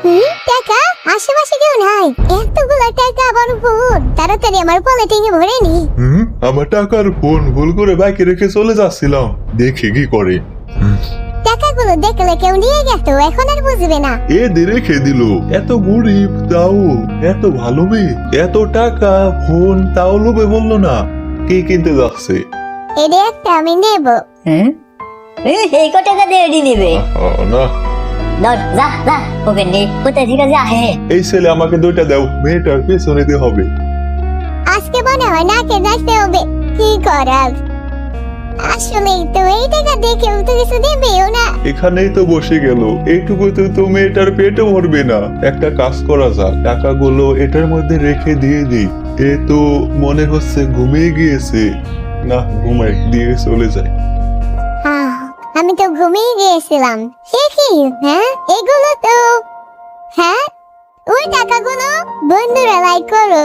টাকা আশেপাশে কেউ নাই, এতগুলো টাকা আমার ফোন, তাড়াতাড়ি আমার পলিথিনে ভরে নি। আমার টাকার ফোন ভুল করে বাইকে রেখে চলে যাচ্ছিলাম, দেখি কি করে। টাকাগুলো দেখলে কেউ নিয়ে গেছে, এখন আর বুঝবে না। এ দিয়ে রেখে দিল, এত গরিব তাও এত ভালো মেয়ে, এত টাকা ফোন তাও লোভে বললো না। কে কিনতে যাচ্ছে? এটা একটা আমি নেব। এই কত টাকা দিয়ে এডি নেবে? না, ধর যা যা, ওকে নে কোথায় ঠিক আছে আহে। এই ছেলে আমাকে দুইটা দাও, মেয়েটার পেছনে দিতে হবে। আজকে মনে হয় নাকে নাচতে হবে, কি করার। আসলেই তো এই টাকা দেখে তো কিছু দেবেও না। এখানেই তো বসে গেল, এইটুকুতে তো মেয়েটার পেটও ভরবে না। একটা কাজ করা যাক, টাকাগুলো এটার মধ্যে রেখে দিয়ে দিই। এ তো মনে হচ্ছে ঘুমিয়ে গিয়েছে। না, ঘুমাই দিয়ে চলে যায়। আমি তো ঘুমিয়ে গিয়েছিলাম। সে কি? এগুলো তো ওই টাকাগুলো। বন্ধুরা লাইক করো।